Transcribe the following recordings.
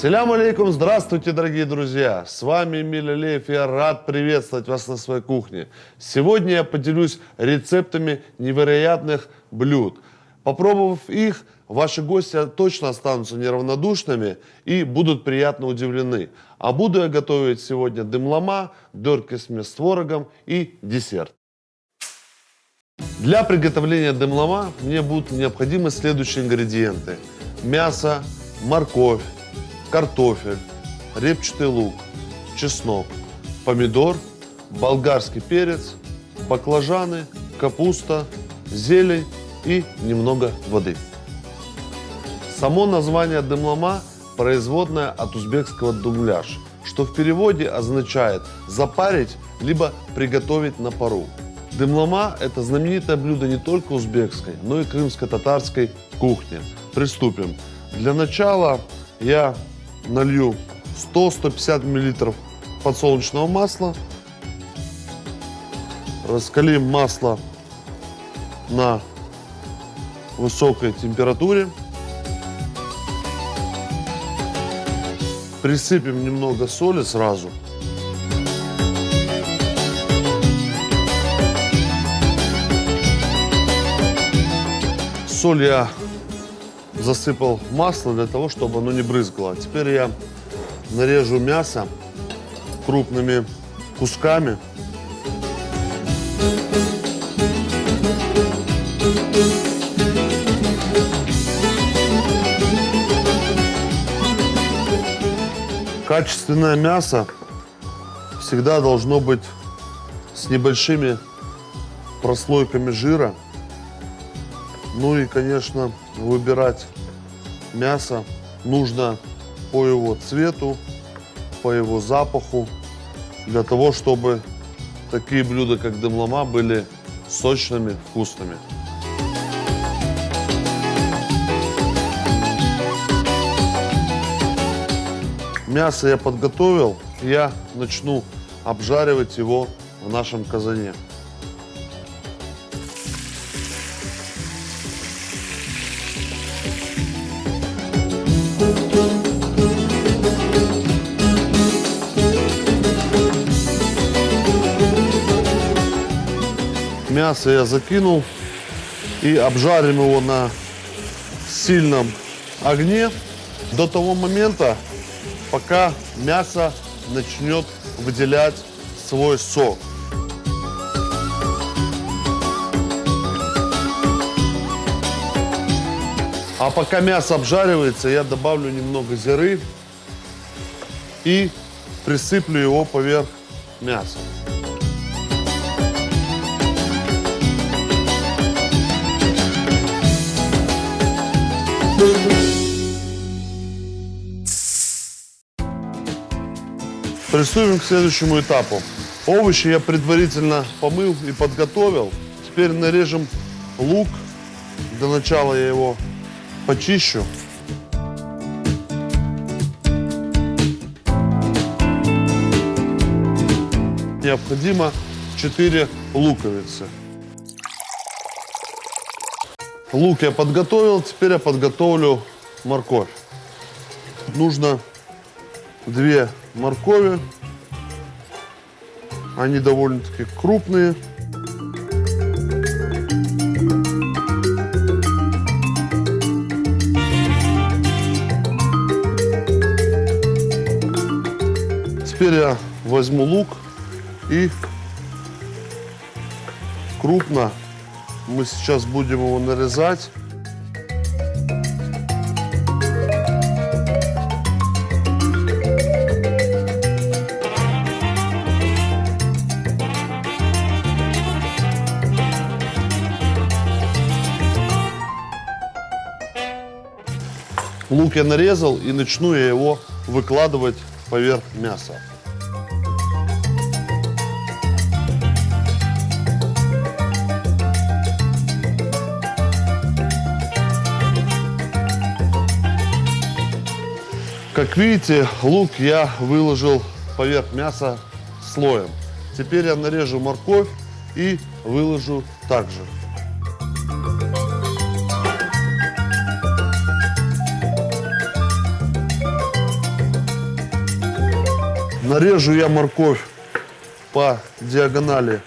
Селям алейкум, здравствуйте, дорогие друзья! С вами Эмиль Алиев, и я рад приветствовать вас на своей кухне. Сегодня я поделюсь рецептами невероятных блюд. Попробовав их, ваши гости точно останутся неравнодушными и будут приятно удивлены. А буду я готовить сегодня дымлама, дёркесмес с творогом и десерт. Для приготовления дымлама мне будут необходимы следующие ингредиенты: мясо, морковь, картофель, репчатый лук, чеснок, помидор, болгарский перец, баклажаны, капуста, зелень и немного воды. Само название дымлама производное от узбекского думляш, что в переводе означает запарить либо приготовить на пару. Дымлама – это знаменитое блюдо не только узбекской, но и крымско-татарской кухни. Приступим. Для начала я налью 100-150 мл подсолнечного масла. Раскалим масло на высокой температуре. Присыпем немного соли сразу. Соль я засыпал в масло для того, чтобы оно не брызгало. Теперь я нарежу мясо крупными кусками. Качественное мясо всегда должно быть с небольшими прослойками жира. Ну и, конечно, выбирать мясо нужно по его цвету, по его запаху, для того, чтобы такие блюда, как дымлама, были сочными, вкусными. Мясо я подготовил, я начну обжаривать его в нашем казане. Мясо я закинул и обжарим его на сильном огне до того момента, пока мясо начнет выделять свой сок. А пока мясо обжаривается, я добавлю немного зиры и присыплю его поверх мяса. Приступим к следующему этапу. Овощи я предварительно помыл и подготовил. Теперь нарежем лук. Для начала я его почищу. Необходимо 4 луковицы. Лук я подготовил, теперь я подготовлю морковь. Нужно 2 моркови. Они довольно-таки крупные. Теперь я возьму лук и крупно мы сейчас будем его нарезать. Лук я нарезал и начну я его выкладывать поверх мяса. Как видите, лук я выложил поверх мяса слоем. Теперь я нарежу морковь и выложу также. Нарежу я морковь по диагонали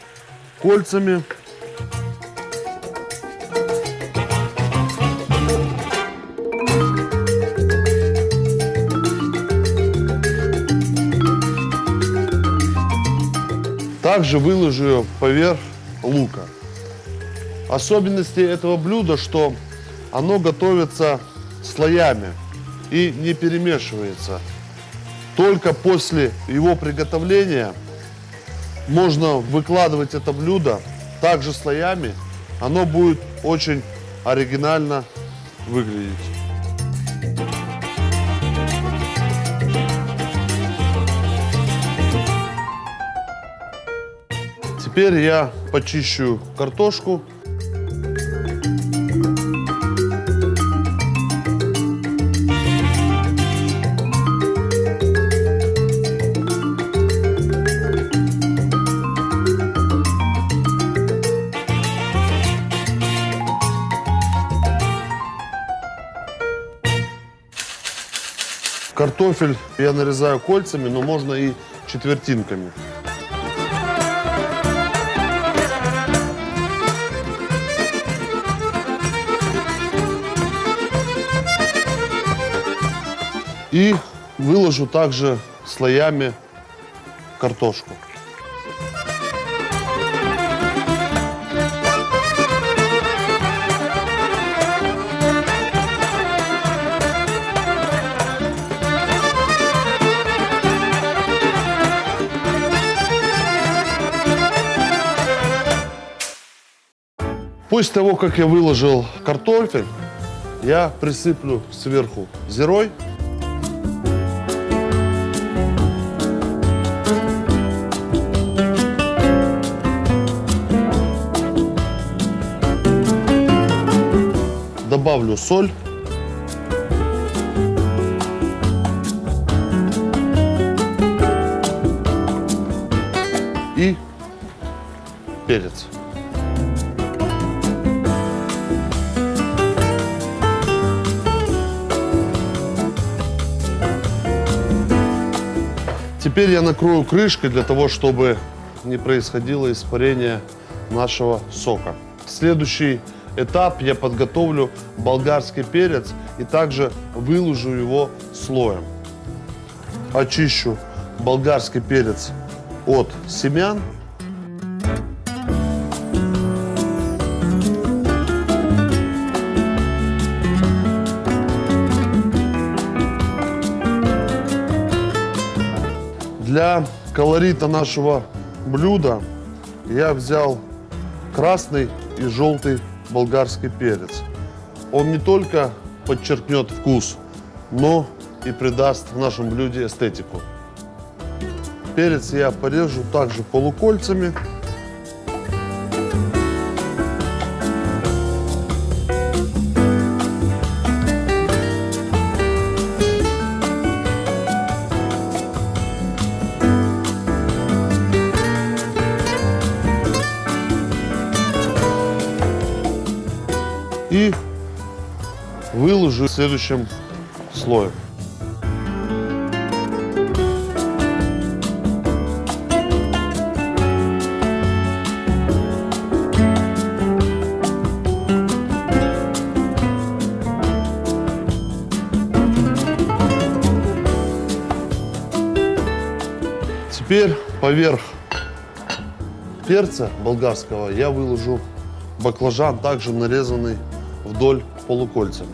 кольцами. Также выложу ее поверх лука. Особенности этого блюда, что оно готовится слоями и не перемешивается. Только после его приготовления можно выкладывать это блюдо также слоями. Оно будет очень оригинально выглядеть. Теперь я почищу картошку. Картофель я нарезаю кольцами, но можно и четвертинками. И выложу также слоями картошку. После того, как я выложил картофель, я присыплю сверху зирой. Добавлю соль. И перец. Теперь я накрою крышкой для того, чтобы не происходило испарение нашего сока. Следующий этап: я подготовлю болгарский перец и также выложу его слоем. Очищу болгарский перец от семян. Для колорита нашего блюда я взял красный и желтый болгарский перец. Он не только подчеркнет вкус, но и придаст в нашем блюде эстетику. Перец я порежу также полукольцами. И выложу следующим слоем. Теперь поверх перца болгарского я выложу баклажан, также нарезанный вдоль полукольцами.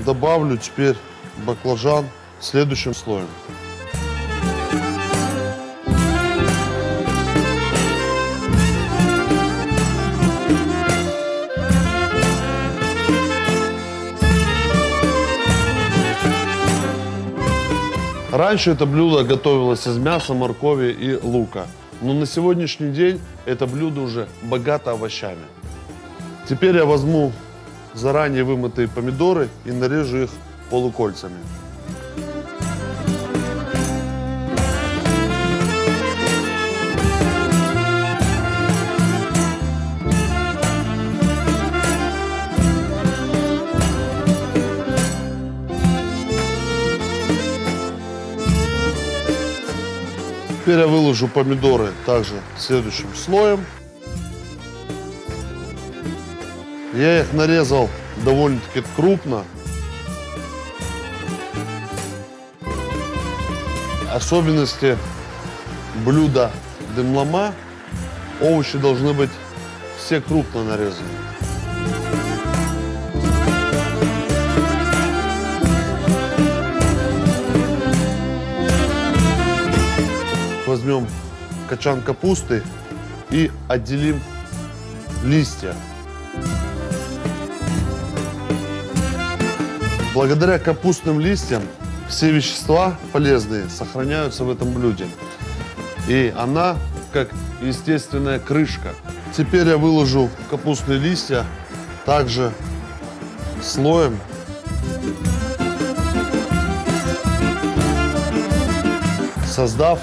Добавлю теперь баклажан следующим слоем. Раньше это блюдо готовилось из мяса, моркови и лука, но на сегодняшний день это блюдо уже богато овощами. Теперь я возьму заранее вымытые помидоры и нарежу их полукольцами. Теперь я выложу помидоры также следующим слоем. Я их нарезал довольно-таки крупно. Особенности блюда демлама: овощи должны быть все крупно нарезаны. Возьмем качан капусты и отделим листья. Благодаря капустным листьям все вещества полезные сохраняются в этом блюде. И она как естественная крышка. Теперь я выложу капустные листья также слоем. Создав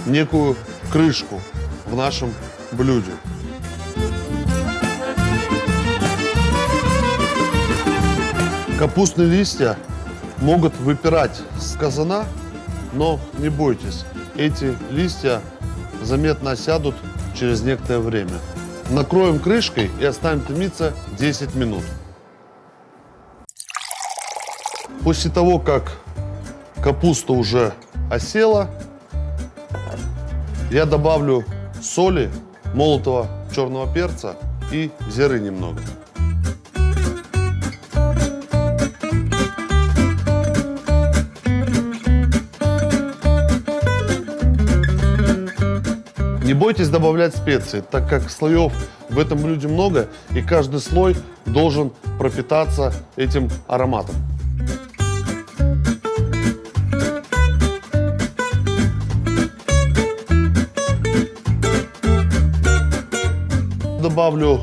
некую крышку в нашем блюде. Капустные листья могут выпирать с казана, но не бойтесь, эти листья заметно осядут через некоторое время. Накроем крышкой и оставим томиться 10 минут. После того, как капуста уже осела, я добавлю соли, молотого черного перца и зиры немного. Не бойтесь добавлять специи, так как слоев в этом блюде много, и каждый слой должен пропитаться этим ароматом. Добавлю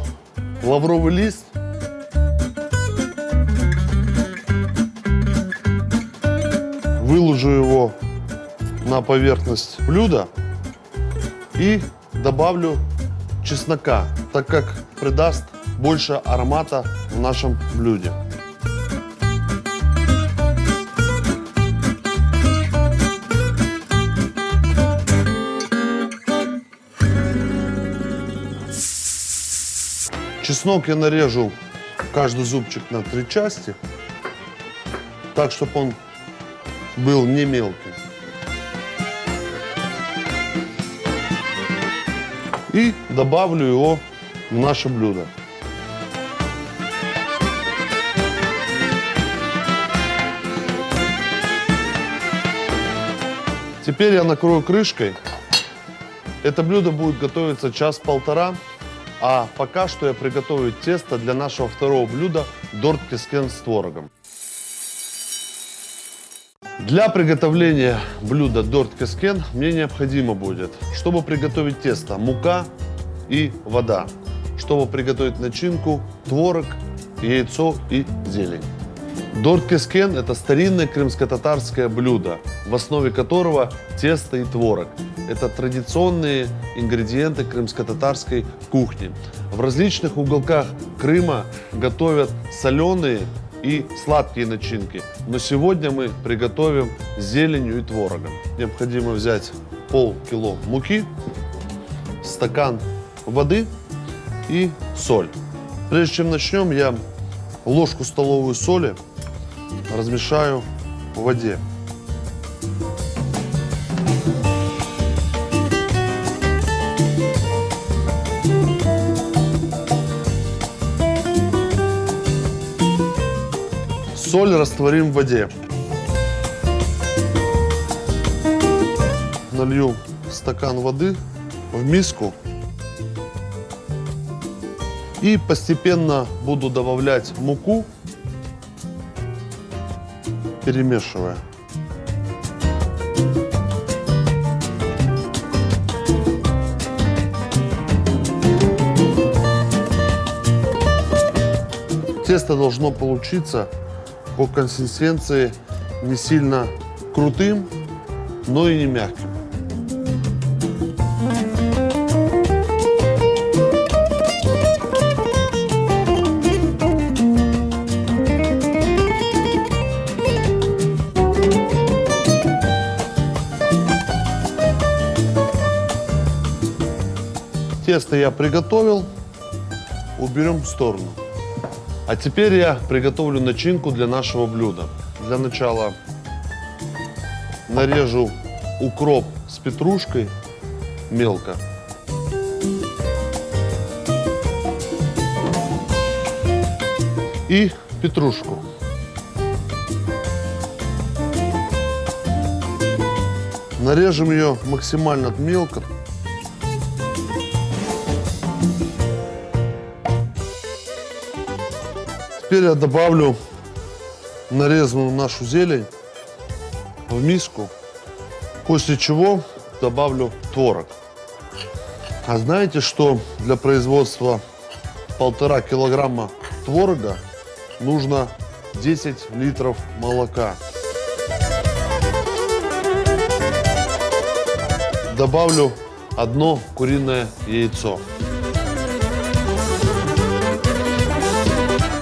лавровый лист. Выложу его на поверхность блюда и добавлю чеснока, так как придаст больше аромата в нашем блюде. Чеснок я нарежу каждый зубчик на 3 части, так, чтобы он был не мелкий. И добавлю его в наше блюдо. Теперь я накрою крышкой. Это блюдо будет готовиться час-полтора. А пока что я приготовлю тесто для нашего второго блюда – дорт-кескен с творогом. Для приготовления блюда дорт-кескен мне необходимо будет, чтобы приготовить тесто, мука и вода. Чтобы приготовить начинку, творог, яйцо и зелень. Дорт-кескен – это старинное крымско-татарское блюдо, в основе которого тесто и творог. Это традиционные ингредиенты крымско-татарской кухни. В различных уголках Крыма готовят соленые и сладкие начинки. Но сегодня мы приготовим с зеленью и творогом. Необходимо взять полкило муки, стакан воды и соль. Прежде чем начнем, я ложку столовую соли размешаю в воде. Соль растворим в воде. Налью стакан воды в миску и постепенно буду добавлять муку, перемешивая. Тесто должно получиться по консистенции не сильно крутым, но и не мягким. Тесто я приготовил, уберем в сторону. А теперь я приготовлю начинку для нашего блюда. Для начала нарежу укроп с петрушкой мелко. И петрушку. Нарежем ее максимально мелко. Теперь я добавлю нарезанную нашу зелень в миску, после чего добавлю творог. А знаете, что для производства 1,5 килограмма творога нужно 10 литров молока. Добавлю 1 куриное яйцо.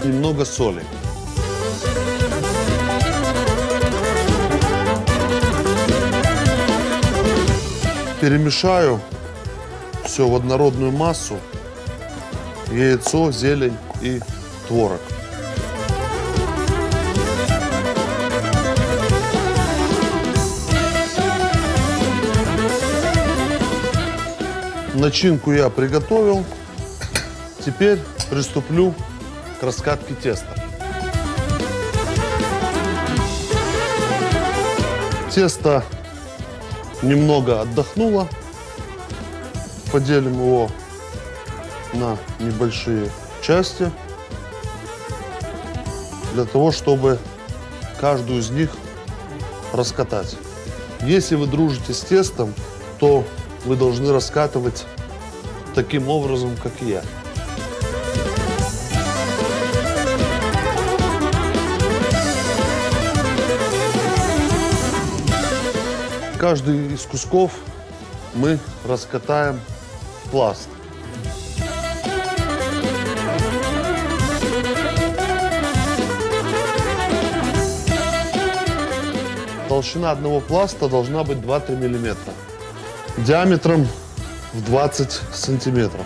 Немного соли. Перемешаю все в однородную массу. Яйцо, зелень и творог. Начинку я приготовил. Теперь приступлю к раскатке теста. Тесто немного отдохнуло. Поделим его на небольшие части, для того, чтобы каждую из них раскатать. Если вы дружите с тестом, то вы должны раскатывать таким образом, как и я. Каждый из кусков мы раскатаем в пласт. Толщина одного пласта должна быть 2-3 миллиметра. Диаметром в 20 сантиметров.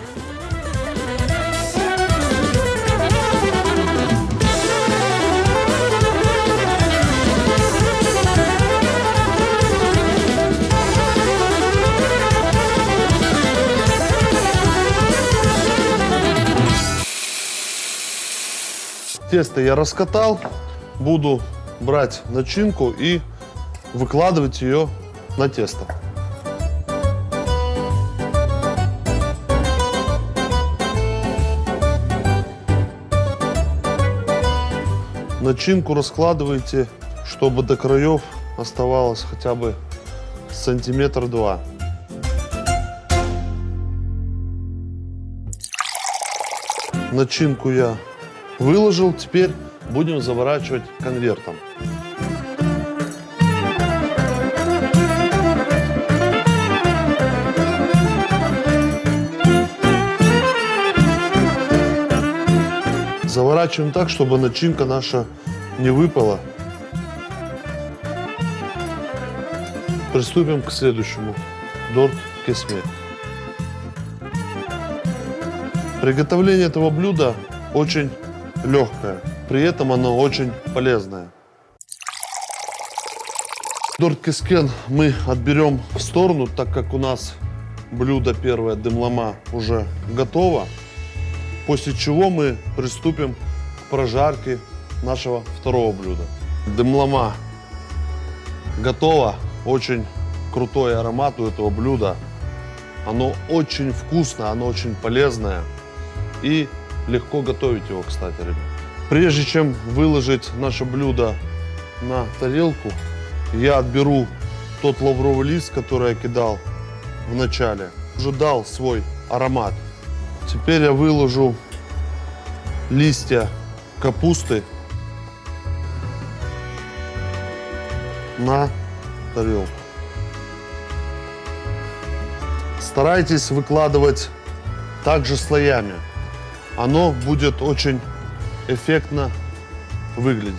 Тесто я раскатал. Буду брать начинку и выкладывать ее на тесто. Начинку раскладывайте, чтобы до краев оставалось хотя бы сантиметр-два. Начинку я выложил, теперь будем заворачивать конвертом. Заворачиваем так, чтобы начинка наша не выпала. Приступим к следующему. Дорт кесме. Приготовление этого блюда очень легкое, при этом оно очень полезное. Дорт кескен мы отберем в сторону, так как у нас блюдо первое дымлама уже готово. После чего мы приступим к прожарке нашего второго блюда. Дымлама готово. Очень крутой аромат у этого блюда. Оно очень вкусное, оно очень полезное. И легко готовить его, кстати, ребят. Прежде чем выложить наше блюдо на тарелку, я отберу тот лавровый лист, который я кидал в начале. Уже дал свой аромат. Теперь я выложу листья капусты на тарелку. Старайтесь выкладывать также слоями. Оно будет очень эффектно выглядеть.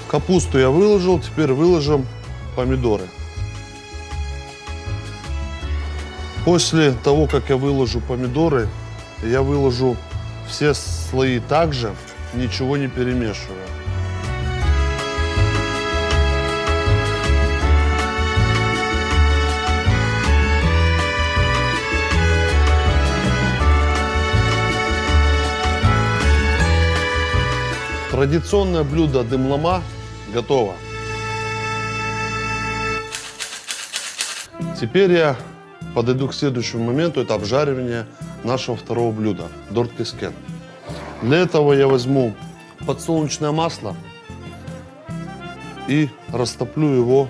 Капусту я выложил, теперь выложим помидоры. После того, как я выложу помидоры, я выложу все слои также, ничего не перемешивая. Традиционное блюдо дымлама готово. Теперь я подойду к следующему моменту, это обжаривание нашего второго блюда – дорт-кескен. Для этого я возьму подсолнечное масло и растоплю его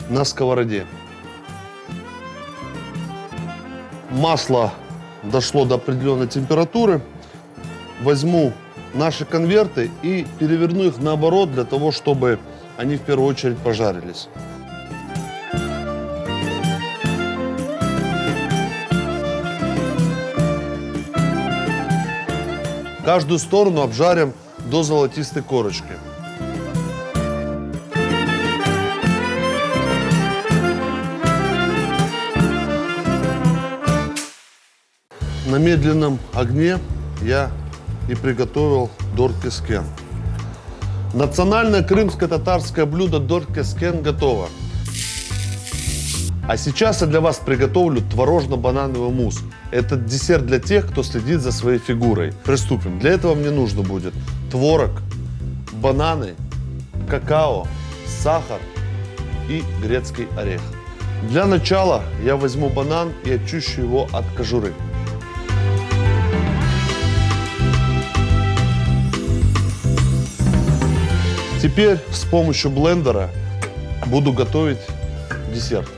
на сковороде. Масло дошло до определенной температуры. Возьму наши конверты и переверну их наоборот, для того, чтобы они в первую очередь пожарились. Каждую сторону обжарим до золотистой корочки. На медленном огне я и приготовил дорт-кескен. Национальное крымско-татарское блюдо дорт-кескен готово. А сейчас я для вас приготовлю творожно-банановый мусс. Это десерт для тех, кто следит за своей фигурой. Приступим. Для этого мне нужно будет творог, бананы, какао, сахар и грецкий орех. Для начала я возьму банан и очищу его от кожуры. Теперь с помощью блендера буду готовить десерт.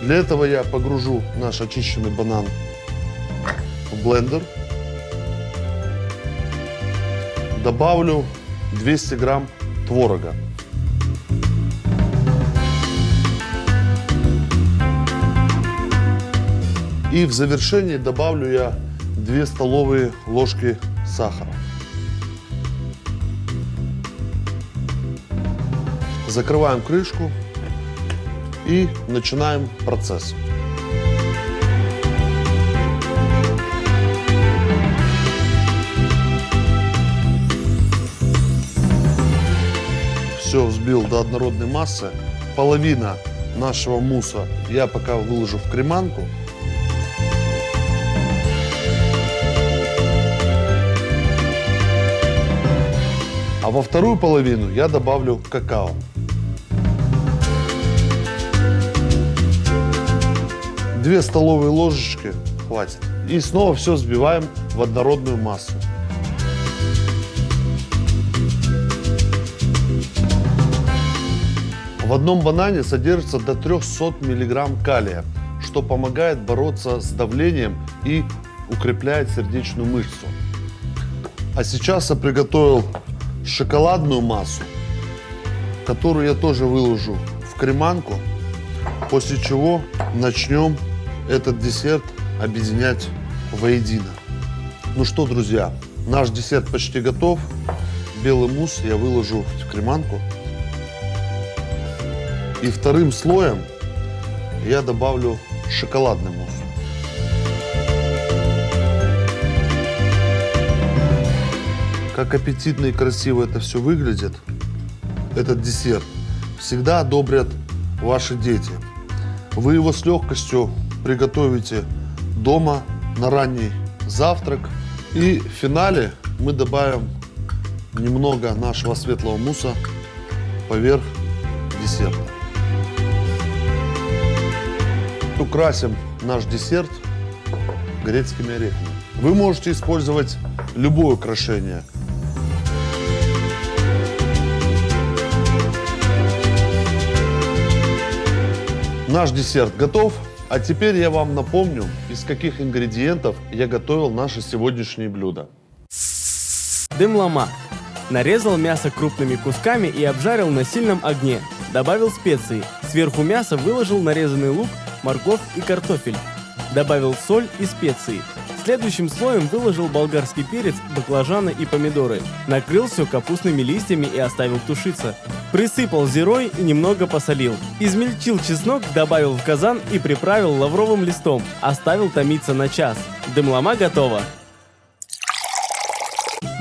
Для этого я погружу наш очищенный банан в блендер. Добавлю 200 грамм творога. И в завершении добавлю я 2 столовые ложки сахара. Закрываем крышку и начинаем процесс. Все взбил до однородной массы. Половина нашего мусса я пока выложу в креманку. А во вторую половину я добавлю какао. Две столовые ложечки хватит. И снова все взбиваем в однородную массу. В одном банане содержится до 300 мг калия, что помогает бороться с давлением и укрепляет сердечную мышцу. А сейчас я приготовил шоколадную массу, которую я тоже выложу в креманку, после чего начнем этот десерт объединять воедино. Ну что, друзья, наш десерт почти готов. Белый мусс я выложу в креманку. И вторым слоем я добавлю шоколадный мусс. Как аппетитно и красиво это все выглядит, этот десерт, всегда одобрят ваши дети. Вы его с легкостью приготовите дома на ранний завтрак. И в финале мы добавим немного нашего светлого мусса поверх десерта. Украсим наш десерт грецкими орехами. Вы можете использовать любое украшение. Наш десерт готов. А теперь я вам напомню, из каких ингредиентов я готовил наше сегодняшнее блюдо. Дымлама. Нарезал мясо крупными кусками и обжарил на сильном огне. Добавил специи. Сверху мяса выложил нарезанный лук, морковь и картофель. Добавил соль и специи. Последующим слоем выложил болгарский перец, баклажаны и помидоры. Накрыл все капустными листьями и оставил тушиться. Присыпал зирой и немного посолил. Измельчил чеснок, добавил в казан и приправил лавровым листом. Оставил томиться на час. Дымлама готова.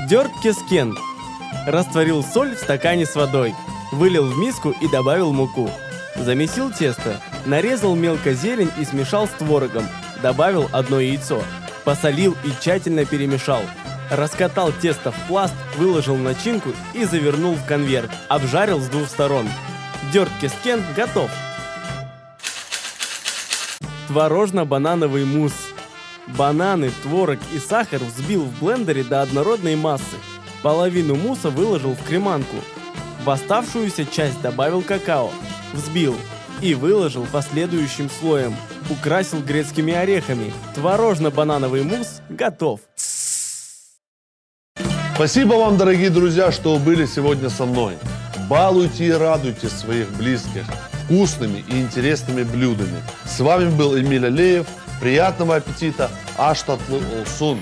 Дёрт кескент. Растворил соль в стакане с водой. Вылил в миску и добавил муку. Замесил тесто. Нарезал мелко зелень и смешал с творогом. Добавил одно яйцо. Посолил и тщательно перемешал. Раскатал тесто в пласт, выложил начинку и завернул в конверт. Обжарил с двух сторон. Дёрт кескент готов. Творожно-банановый мусс. Бананы, творог и сахар взбил в блендере до однородной массы. Половину мусса выложил в креманку. В оставшуюся часть добавил какао. Взбил и выложил последующим слоем. Украсил грецкими орехами. Творожно-банановый мусс готов. Спасибо вам, дорогие друзья, что вы были сегодня со мной. Балуйте и радуйте своих близких вкусными и интересными блюдами. С вами был Эмиль Алеев. Приятного аппетита. Аш татлы олсун.